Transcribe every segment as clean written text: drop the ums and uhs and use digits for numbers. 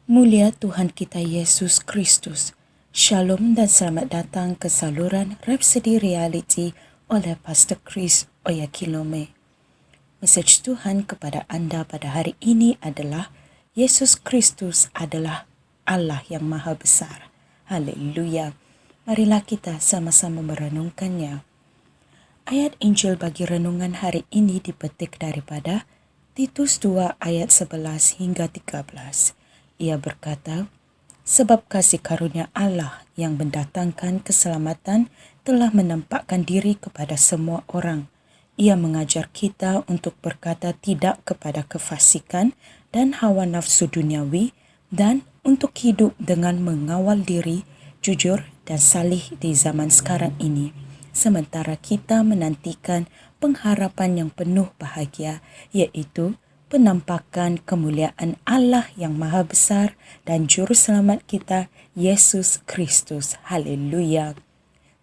Mulia Tuhan kita Yesus Kristus. Shalom dan selamat datang ke saluran Rhapsody Reality oleh Pastor Chris Oyakilome. Mesej Tuhan kepada anda pada hari ini adalah Yesus Kristus adalah Allah yang Maha Besar. Haleluya. Marilah kita sama-sama merenungkannya. Ayat Injil bagi renungan hari ini dipetik daripada Titus 2 ayat 11 hingga 13. Ia berkata, sebab kasih karunia Allah yang mendatangkan keselamatan telah menampakkan diri kepada semua orang. Ia mengajar kita untuk berkata tidak kepada kefasikan dan hawa nafsu duniawi dan untuk hidup dengan mengawal diri, jujur dan salih di zaman sekarang ini. Sementara kita menantikan pengharapan yang penuh bahagia, yaitu penampakan kemuliaan Allah yang Maha Besar dan Juru Selamat kita, Yesus Kristus. Haleluya.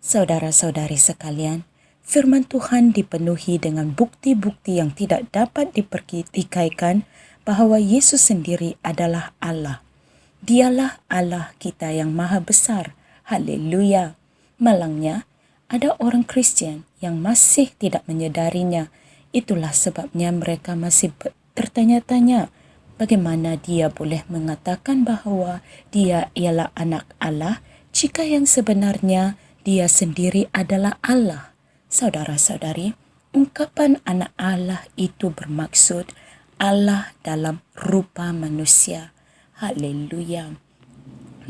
Saudara-saudari sekalian, firman Tuhan dipenuhi dengan bukti-bukti yang tidak dapat dipertikaikan bahawa Yesus sendiri adalah Allah. Dialah Allah kita yang Maha Besar. Haleluya. Malangnya, ada orang Kristian yang masih tidak menyedarinya. Itulah sebabnya mereka masih tertanya-tanya bagaimana dia boleh mengatakan bahawa dia ialah anak Allah jika yang sebenarnya dia sendiri adalah Allah. Saudara-saudari, ungkapan anak Allah itu bermaksud Allah dalam rupa manusia. Haleluya.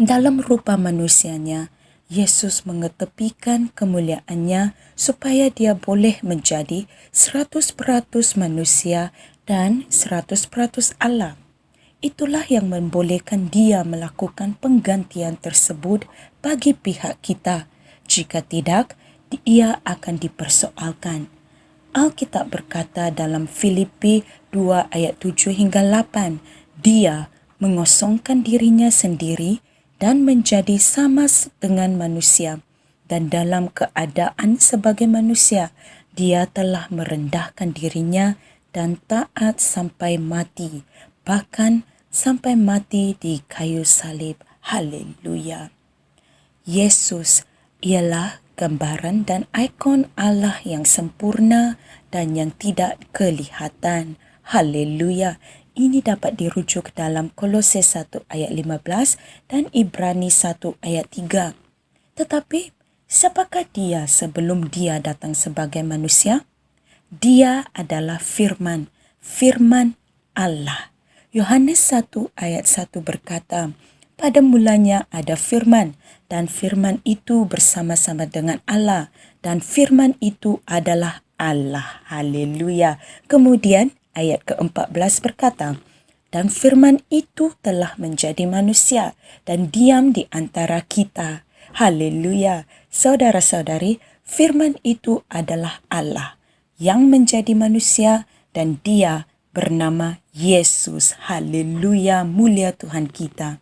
Dalam rupa manusianya, Yesus mengetepikan kemuliaannya supaya dia boleh menjadi 100% manusia dan 100% Allah. Itulah yang membolehkan dia melakukan penggantian tersebut bagi pihak kita. Jika tidak, ia akan dipersoalkan. Alkitab berkata dalam Filipi 2 ayat 7 hingga 8, dia mengosongkan dirinya sendiri dan menjadi sama dengan manusia, dan dalam keadaan sebagai manusia, dia telah merendahkan dirinya dan taat sampai mati, bahkan sampai mati di kayu salib. Haleluya. Yesus ialah gambaran dan ikon Allah yang sempurna dan yang tidak kelihatan. Haleluya. Ini dapat dirujuk dalam Kolose 1 ayat 15 dan Ibrani 1 ayat 3. Tetapi, siapakah dia sebelum dia datang sebagai manusia? Dia adalah firman Allah. Yohanes 1 ayat 1 berkata, pada mulanya ada firman, dan firman itu bersama-sama dengan Allah, dan firman itu adalah Allah. Haleluya. Kemudian ayat ke-14 berkata, dan firman itu telah menjadi manusia dan diam di antara kita. Haleluya. Saudara-saudari, firman itu adalah Allah yang menjadi manusia dan dia bernama Yesus. Haleluya, mulia Tuhan kita.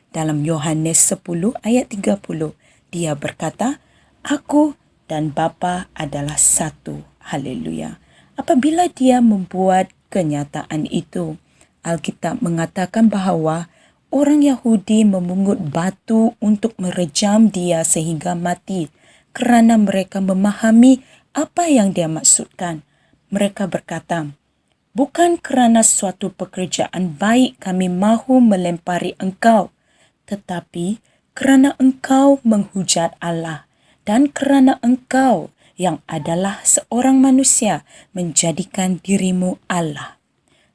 Dalam Yohanes 10 ayat 30, dia berkata, aku dan Bapa adalah satu. Haleluya. Apabila dia membuat kenyataan itu, Alkitab mengatakan bahawa orang Yahudi memungut batu untuk merejam dia sehingga mati kerana mereka memahami apa yang dia maksudkan. Mereka berkata, bukan kerana suatu pekerjaan baik kami mahu melempari engkau, tetapi kerana engkau menghujat Allah dan kerana engkau yang adalah seorang manusia menjadikan dirimu Allah.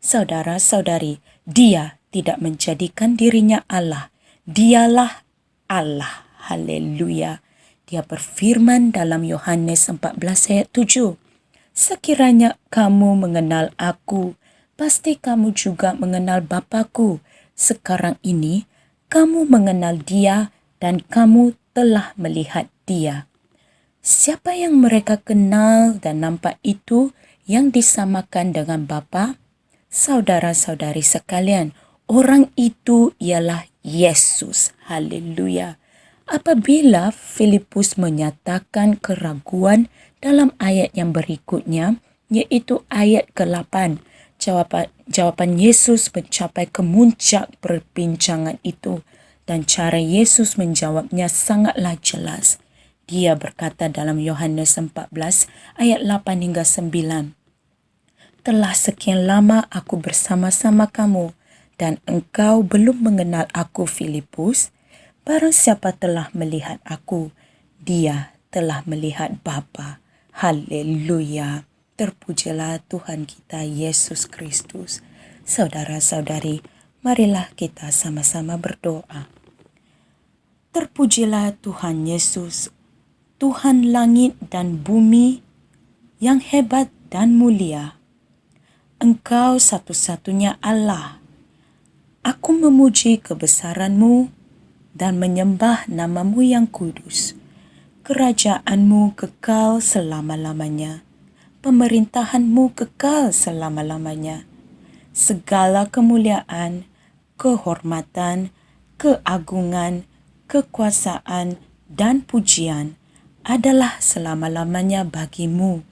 Saudara-saudari, dia tidak menjadikan dirinya Allah. Dialah Allah. Haleluya. Dia berfirman dalam Yohanes 14 ayat 7. Sekiranya kamu mengenal aku, pasti kamu juga mengenal Bapa-Ku. Sekarang ini, kamu mengenal dia dan kamu telah melihat dia. Siapa yang mereka kenal dan nampak itu yang disamakan dengan Bapa? Saudara-saudari sekalian, orang itu ialah Yesus. Haleluya. Apabila Filipus menyatakan keraguan dalam ayat yang berikutnya, yaitu ayat ke-8, Jawapan Yesus mencapai kemuncak perbincangan itu dan cara Yesus menjawabnya sangatlah jelas. Dia berkata dalam Yohanes 14 ayat 8 hingga 9, "Telah sekian lama aku bersama-sama kamu dan engkau belum mengenal aku, Filipus. Barang siapa telah melihat aku, dia telah melihat Bapa." Haleluya. Terpujilah Tuhan kita Yesus Kristus. Saudara-saudari, marilah kita sama-sama berdoa. Terpujilah Tuhan Yesus, Tuhan langit dan bumi yang hebat dan mulia. Engkau satu-satunya Allah. Aku memuji kebesaran-Mu dan menyembah nama-Mu yang kudus. Kerajaan-Mu kekal selama-lamanya. Pemerintahan-Mu kekal selama-lamanya. Segala kemuliaan, kehormatan, keagungan, kekuasaan, dan pujian adalah selama-lamanya bagi-Mu.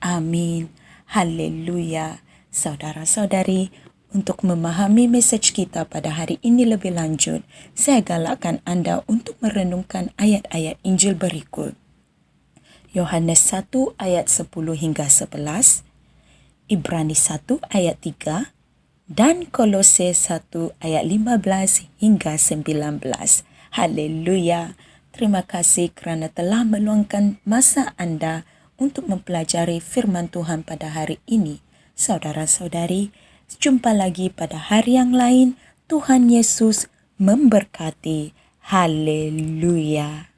Amin. Haleluya. Saudara-saudari, untuk memahami mesej kita pada hari ini lebih lanjut, saya galakkan Anda untuk merenungkan ayat-ayat Injil berikut. Yohanes 1 ayat 10 hingga 11, Ibrani 1 ayat 3, dan Kolose 1 ayat 15 hingga 19. Haleluya. Terima kasih kerana telah meluangkan masa Anda untuk mempelajari firman Tuhan pada hari ini. Saudara-saudari, jumpa lagi pada hari yang lain. Tuhan Yesus memberkati. Haleluya.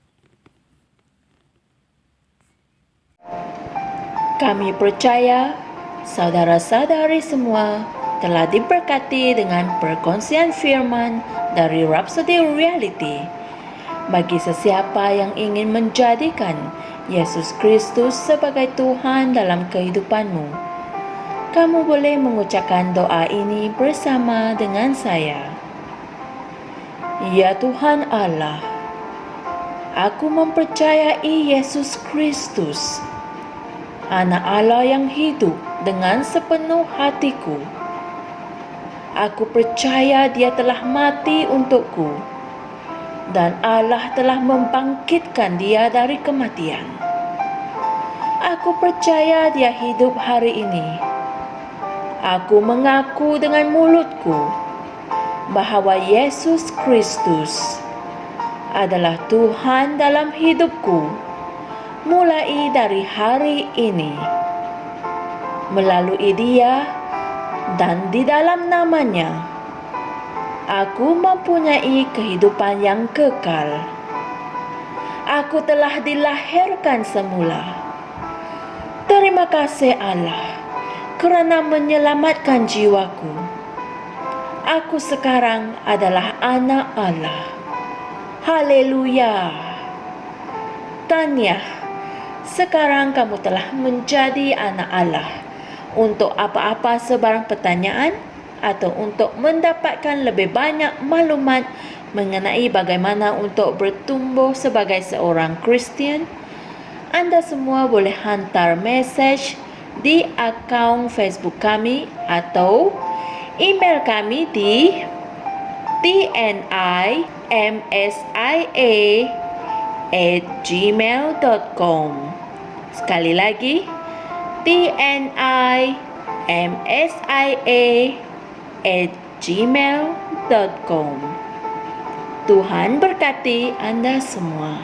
Kami percaya saudara-saudari semua telah diberkati dengan perkongsian firman dari Rhapsody Reality. Bagi sesiapa yang ingin menjadikan Yesus Kristus sebagai Tuhan dalam kehidupanmu, kamu boleh mengucapkan doa ini bersama dengan saya. Ya Tuhan Allah, aku mempercayai Yesus Kristus, Anak Allah yang hidup dengan sepenuh hatiku. Aku percaya Dia telah mati untukku dan Allah telah membangkitkan Dia dari kematian. Aku percaya Dia hidup hari ini. Aku mengaku dengan mulutku bahawa Yesus Kristus adalah Tuhan dalam hidupku mulai dari hari ini. Melalui Dia dan di dalam nama-Nya, aku mempunyai kehidupan yang kekal. Aku telah dilahirkan semula. Terima kasih Allah kerana menyelamatkan jiwaku. Aku sekarang adalah anak Allah. Haleluya. Tahniah. Sekarang kamu telah menjadi anak Allah. Untuk apa-apa sebarang pertanyaan atau untuk mendapatkan lebih banyak maklumat mengenai bagaimana untuk bertumbuh sebagai seorang Kristian, Anda semua boleh hantar mesej di akaun Facebook kami atau email kami di tnimsia@gmail.com. Sekali lagi, tnimsia@gmail.com. Tuhan berkati Anda semua.